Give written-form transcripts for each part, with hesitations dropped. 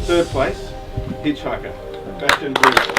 Third place, Hitchhiker, Baton Rouge.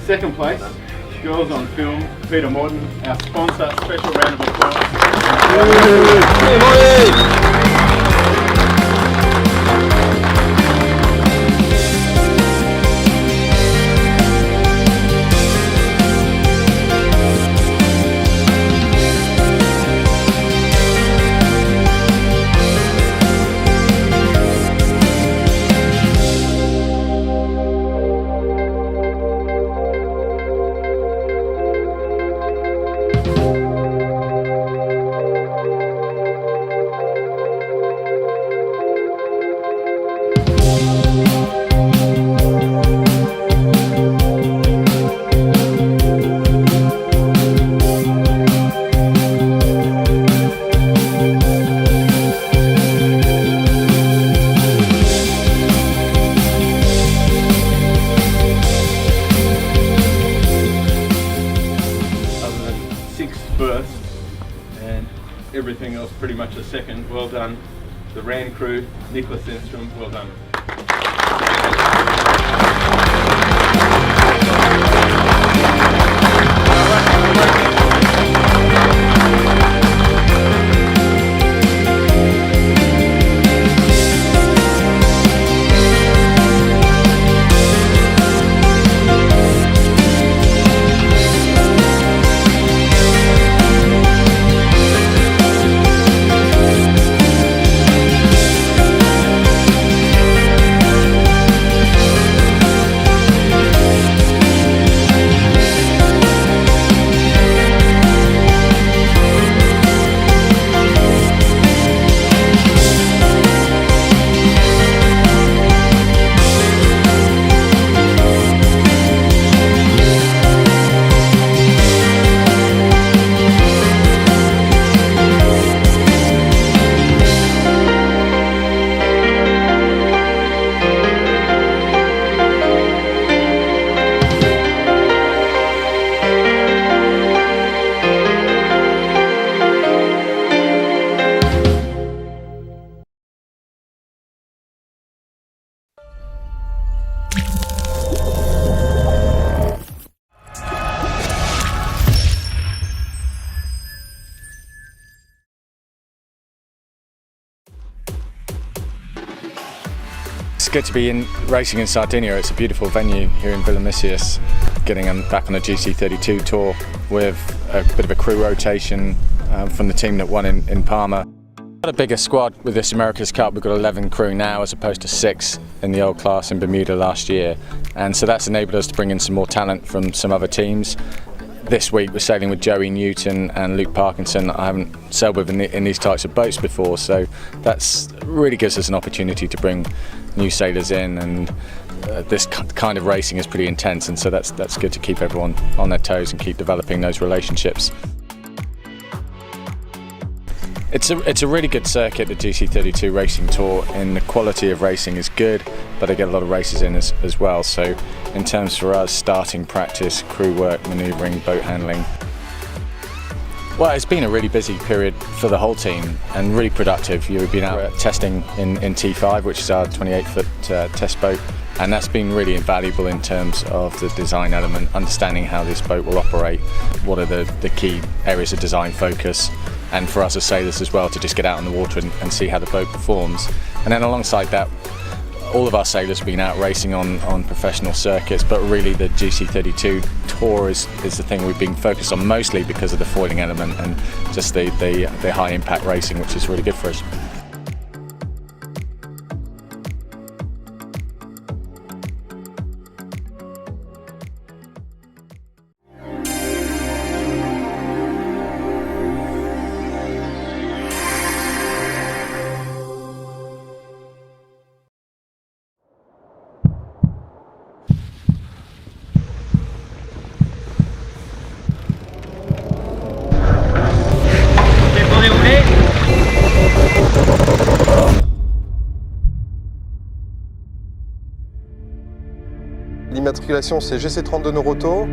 Second place, Girls on Film, Peter Morton, our sponsor. Special round of applause. First and everything else pretty much a second. Well done. The RAN crew, Nicholas Enstrom, well done. It's good to be racing in Sardinia. It's a beautiful venue here in Limassol. Getting back on a GC32 tour with a bit of a crew rotation from the team that won in Palma. We've got a bigger squad with this America's Cup. We've got 11 crew now as opposed to 6 in the old class in Bermuda last year, and so that's enabled us to bring in some more talent from some other teams. This week we're sailing with Joey Newton and Luke Parkinson that I haven't sailed with in these types of boats before, so that's really gives us an opportunity to bring new sailors in, and this kind of racing is pretty intense, and so that's good to keep everyone on their toes and keep developing those relationships. It's a really good circuit, the GC32 Racing Tour, and the quality of racing is good, but they get a lot of races in as well. So in terms for us, starting practice, crew work, manoeuvring, boat handling. Well, it's been a really busy period for the whole team and really productive. You've been out testing in T5, which is our 28-foot test boat, and that's been really invaluable in terms of the design element, understanding how this boat will operate, what are the key areas of design focus, and for us as sailors as well to just get out on the water and see how the boat performs. And then alongside that, all of our sailors have been out racing on professional circuits, but really the GC32 Tour is the thing we've been focused on mostly because of the foiling element and just the high impact racing, which is really good for us. d'immatriculation, c'est GC32 Norauto.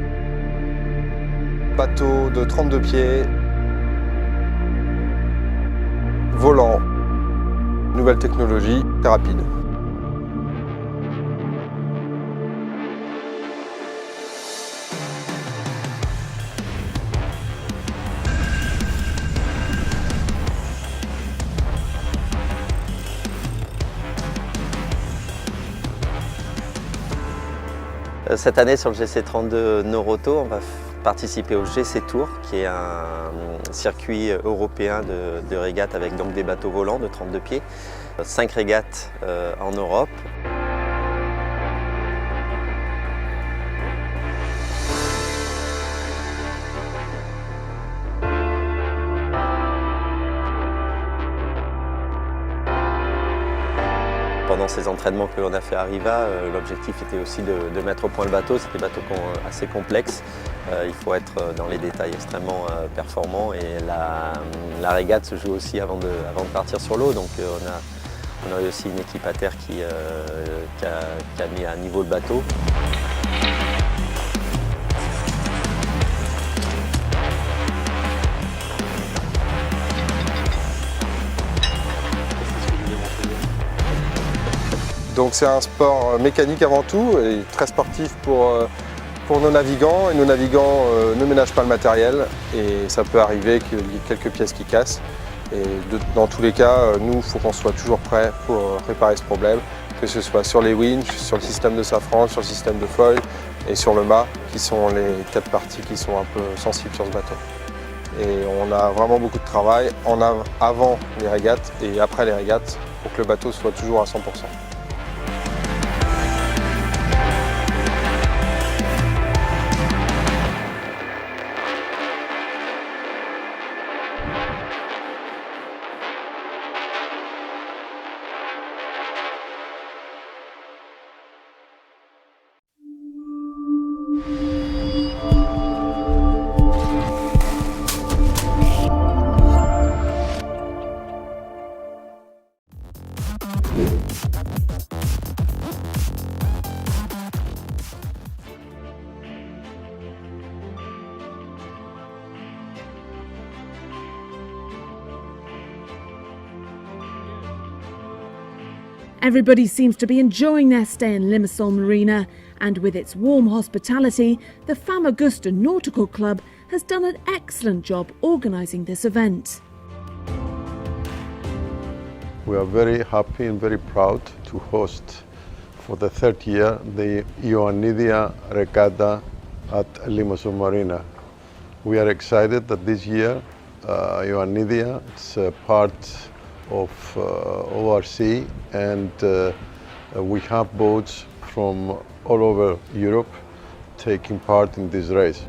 Bateau de 32 pieds. Volant. Nouvelle technologie, très rapide. Cette année sur le GC32 Norauto, on va participer au GC Tour, qui est un circuit européen de régates avec donc des bateaux volants de 32 pieds. 5 régates en Europe. Pendant ces entraînements que l'on a fait à Riva, l'objectif était aussi de mettre au point le bateau. C'est des bateaux assez complexes. Il faut être dans les détails extrêmement performants et la régate se joue aussi avant de partir sur l'eau. Donc on a eu aussi une équipe à terre qui a mis à niveau le bateau. Donc c'est un sport mécanique avant tout et très sportif pour nos navigants. Et nos navigants ne ménagent pas le matériel et ça peut arriver qu'il y ait quelques pièces qui cassent. Et dans tous les cas, nous, il faut qu'on soit toujours prêt pour réparer ce problème, que ce soit sur les winches, sur le système de safran, sur le système de foil et sur le mât, qui sont les 4 parties qui sont un peu sensibles sur ce bateau. Et on a vraiment beaucoup de travail avant les régates et après les régates pour que le bateau soit toujours à 100%. Everybody seems to be enjoying their stay in Limassol Marina, and with its warm hospitality, the Famagusta Nautical Club has done an excellent job organising this event. We are very happy and very proud to host for the 3rd year the Ioannidea Regatta at Limassol Marina. We are excited that this year Ioannidea is part of ORC and we have boats from all over Europe taking part in this race.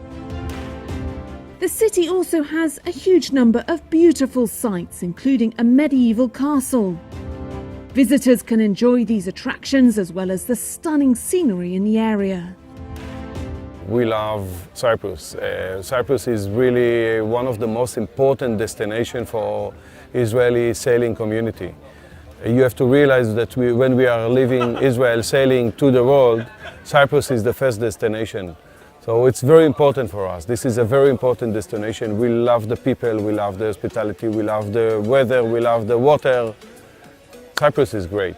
The city also has a huge number of beautiful sights, including a medieval castle. Visitors can enjoy these attractions as well as the stunning scenery in the area. We love Cyprus. Cyprus is really one of the most important destinations for Israeli sailing community. You have to realize that when we are leaving Israel sailing to the world, Cyprus is the first destination. So it's very important for us. This is a very important destination. We love the people, we love the hospitality, we love the weather, we love the water. Cyprus is great.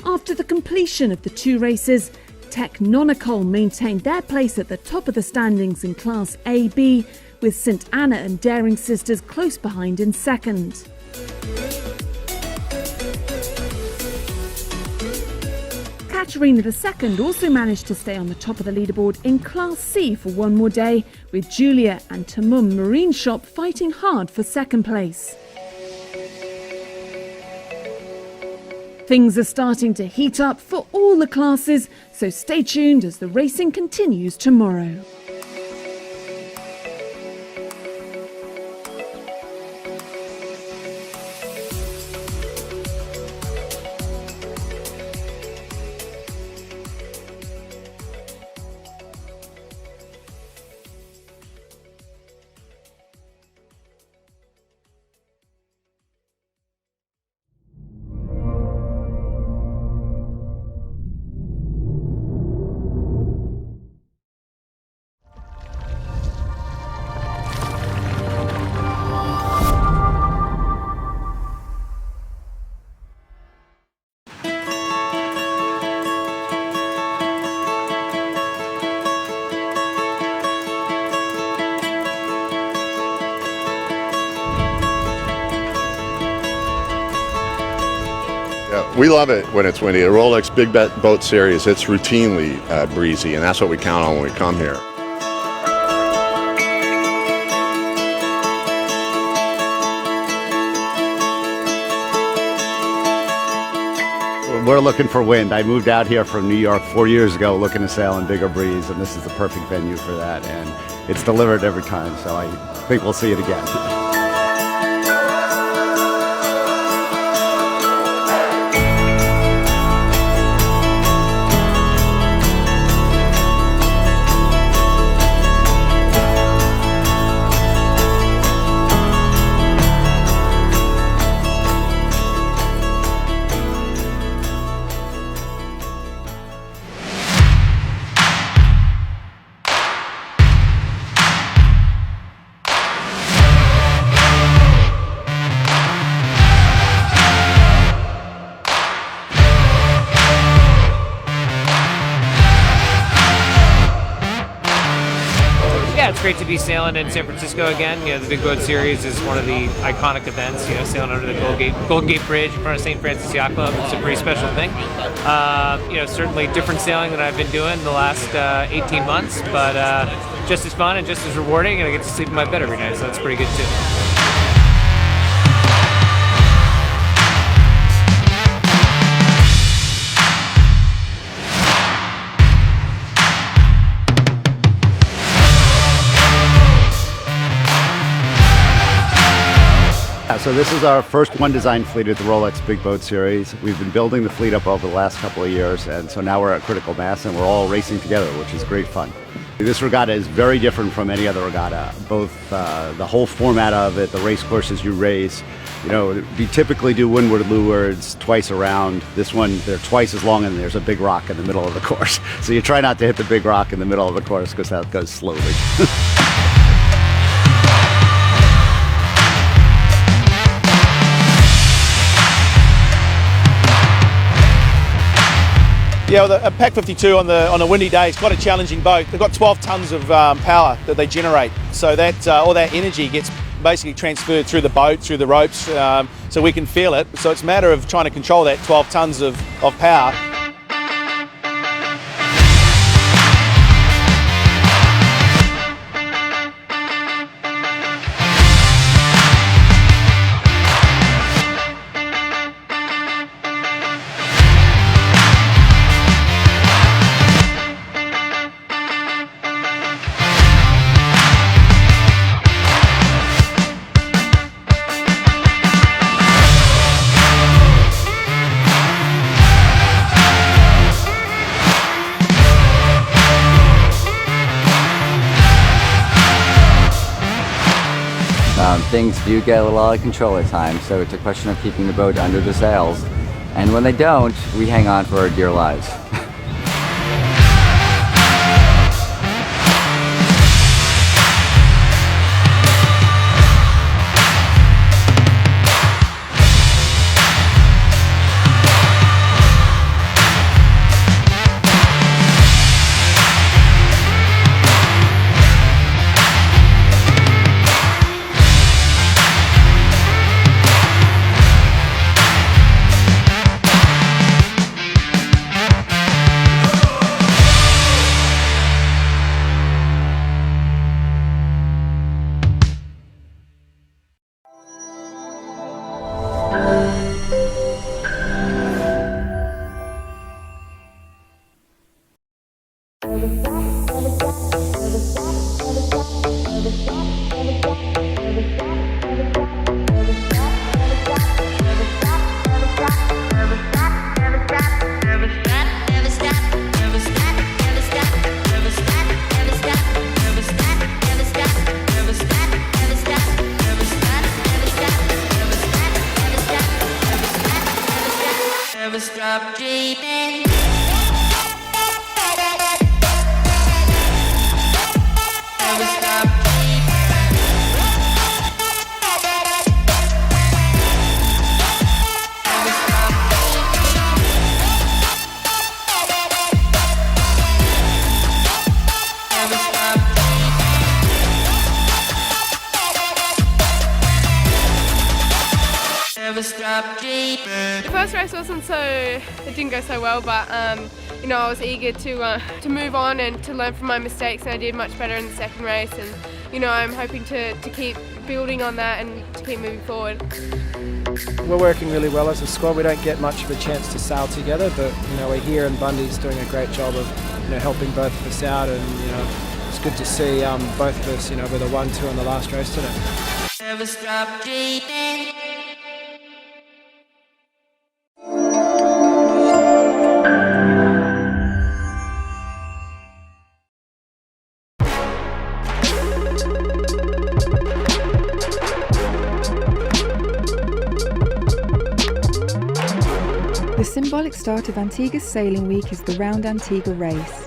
After the completion of the 2 races, Technonicol maintained their place at the top of the standings in Class AB, with St Anna and Daring Sisters close behind in 2nd. Katerina II also managed to stay on the top of the leaderboard in Class C for one more day, with Julia and Tamum Marine Shop fighting hard for 2nd place. Things are starting to heat up for all the classes, so stay tuned as the racing continues tomorrow. We love it when it's windy. The Rolex Big Bet Boat Series, it's routinely breezy, and that's what we count on when we come here. We're looking for wind. I moved out here from New York 4 years ago looking to sail in bigger breeze, and this is the perfect venue for that, and it's delivered every time, so I think we'll see it again. Yeah, it's great to be sailing in San Francisco again. You know, the Big Boat Series is one of the iconic events. You know, sailing under the Golden Gate Bridge in front of St. Francis Yacht Club. It's a pretty special thing. You know, certainly different sailing than I've been doing the last 18 months, but just as fun and just as rewarding, and I get to sleep in my bed every night, so that's pretty good too. So this is our first one design fleet at the Rolex Big Boat Series. We've been building the fleet up over the last couple of years, and so now we're at critical mass and we're all racing together, which is great fun. This regatta is very different from any other regatta, both the whole format of it, the race courses you race. You know, we typically do windward leewards twice around. This one, they're twice as long and there's a big rock in the middle of the course. So you try not to hit the big rock in the middle of the course because that goes slowly. Yeah, well, a Pac 52 on a windy day is quite a challenging boat. They've got 12 tons of power that they generate, so that all that energy gets basically transferred through the boat, through the ropes, so we can feel it. So it's a matter of trying to control that 12 tons of power. Things do get a little out of control at times, so it's a question of keeping the boat under the sails. And when they don't, we hang on for our dear lives. The first race it didn't go so well, but you know, I was eager to move on and to learn from my mistakes, and I did much better in the second race, and you know, I'm hoping to keep building on that and to keep moving forward. We're working really well as a squad. We don't get much of a chance to sail together, but you know, we're here and Bundy's doing a great job of, you know, helping both of us out, and you know, it's good to see both of us, you know, with a 1-2 on the last race today. Never stop dreaming. The symbolic start of Antigua Sailing Week is the Round Antigua race.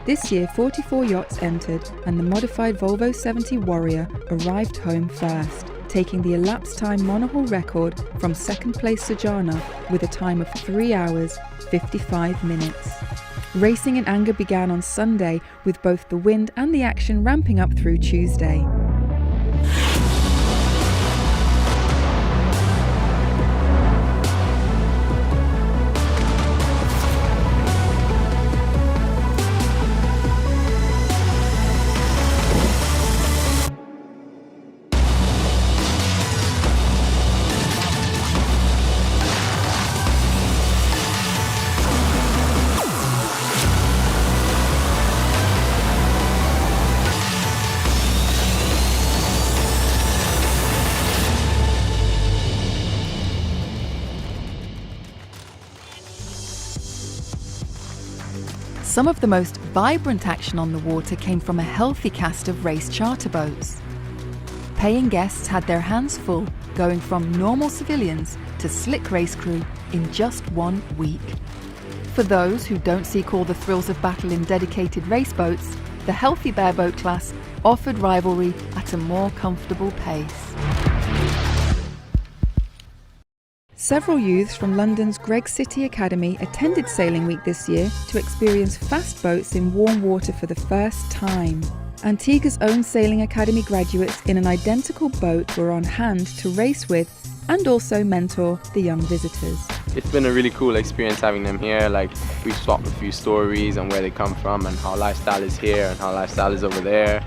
This year 44 yachts entered and the modified Volvo 70 Warrior arrived home first, taking the elapsed time monohull record from second place Sardinia with a time of 3 hours 55 minutes. Racing in Antigua began on Sunday with both the wind and the action ramping up through Tuesday. Some of the most vibrant action on the water came from a healthy cast of race charter boats. Paying guests had their hands full, going from normal civilians to slick race crew in just 1 week. For those who don't seek all the thrills of battle in dedicated race boats, the healthy bareboat class offered rivalry at a more comfortable pace. Several youths from London's Greg City Academy attended Sailing Week this year to experience fast boats in warm water for the first time. Antigua's own Sailing Academy graduates in an identical boat were on hand to race with and also mentor the young visitors. It's been a really cool experience having them here. Like, we've swapped a few stories on where they come from and how lifestyle is here and how lifestyle is over there.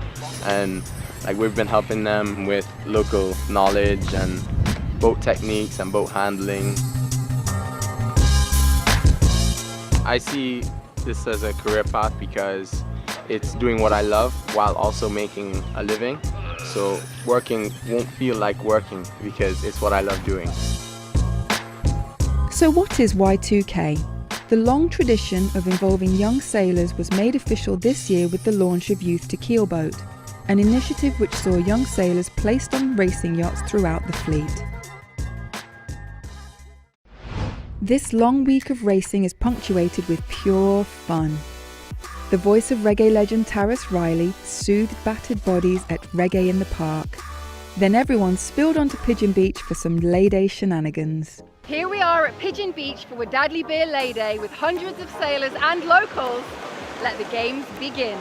And like, we've been helping them with local knowledge and boat techniques and boat handling. I see this as a career path because it's doing what I love while also making a living. So working won't feel like working because it's what I love doing. So what is Y2K? The long tradition of involving young sailors was made official this year with the launch of Youth to Keelboat, an initiative which saw young sailors placed on racing yachts throughout the fleet. This long week of racing is punctuated with pure fun. The voice of reggae legend Taras Riley soothed battered bodies at Reggae in the Park. Then everyone spilled onto Pigeon Beach for some lay day shenanigans. Here we are at Pigeon Beach for Wadadley Beer Lay Day with hundreds of sailors and locals. Let the games begin.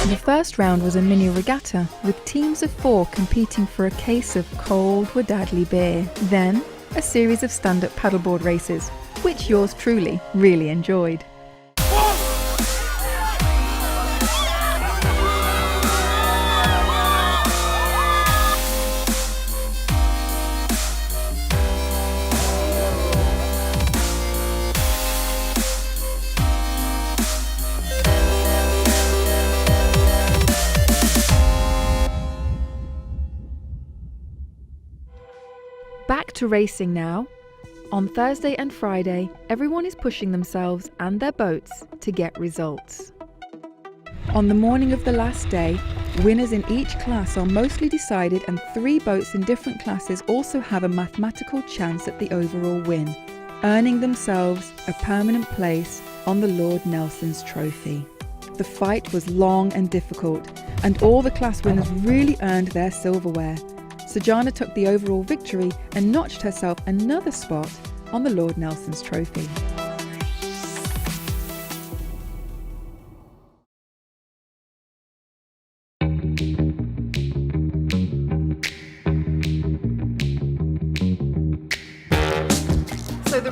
The first round was a mini regatta with teams of 4 competing for a case of cold Wadadley beer. Then a series of stand-up paddleboard races, which yours truly really enjoyed. Back to racing now. On Thursday and Friday, everyone is pushing themselves and their boats to get results. On the morning of the last day, winners in each class are mostly decided, and 3 boats in different classes also have a mathematical chance at the overall win, earning themselves a permanent place on the Lord Nelson's Trophy. The fight was long and difficult, and all the class winners really earned their silverware. Sardinia took the overall victory and notched herself another spot on the Lord Nelson's Trophy.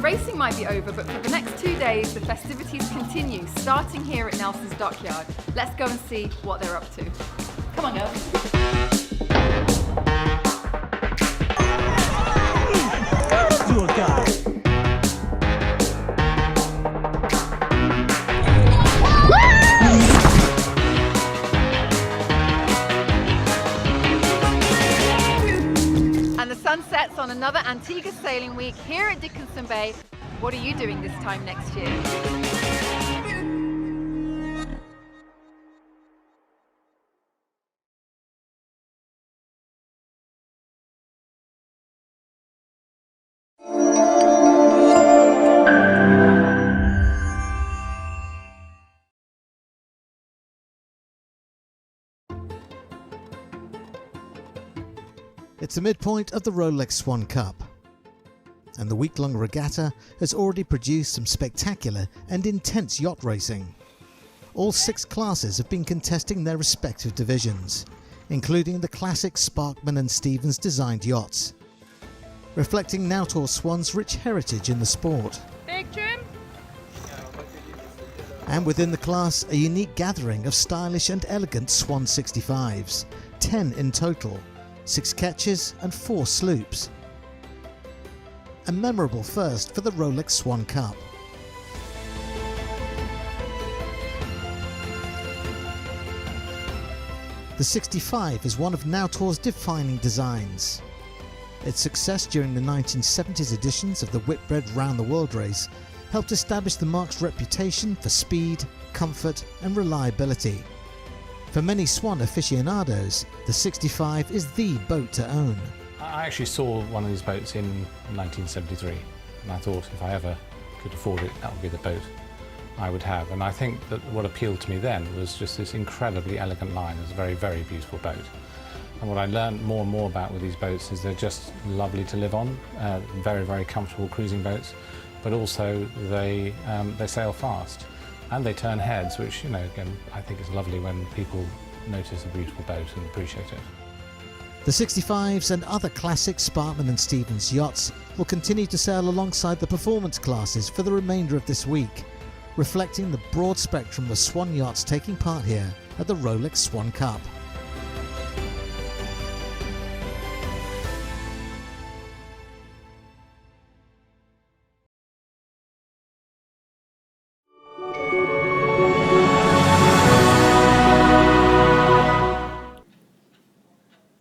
racing might be over, but for the next 2 days, the festivities continue, starting here at Nelson's Dockyard. Let's go and see what they're up to. Come on, girls. Do a guy. And the sun sets on another Antigua Sailing Week here at Dickinson Bay. What are you doing this time next year? It's the midpoint of the Rolex Swan Cup, and the week-long regatta has already produced some spectacular and intense yacht racing. All 6 classes have been contesting their respective divisions, including the classic Sparkman and Stevens designed yachts, reflecting Nautor Swan's rich heritage in the sport. Big trim. And within the class, a unique gathering of stylish and elegant Swan 65s, 10 in total, 6 ketches and 4 sloops. A memorable first for the Rolex Swan Cup. The 65 is one of Nautor's defining designs. Its success during the 1970s editions of the Whitbread Round the World race helped establish the marque's reputation for speed, comfort and reliability. For many Swan aficionados, the 65 is the boat to own. I actually saw one of these boats in 1973, and I thought if I ever could afford it, that would be the boat I would have. And I think that what appealed to me then was just this incredibly elegant line. It's a very, very beautiful boat. And what I learned more and more about with these boats is they're just lovely to live on, very, very comfortable cruising boats, but also they sail fast. And they turn heads, which, you know, again, I think is lovely when people notice a beautiful boat and appreciate it. The 65s and other classic Sparkman and Stevens yachts will continue to sail alongside the performance classes for the remainder of this week, reflecting the broad spectrum of Swan yachts taking part here at the Rolex Swan Cup.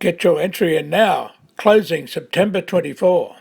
Get your entry in now, closing September 24.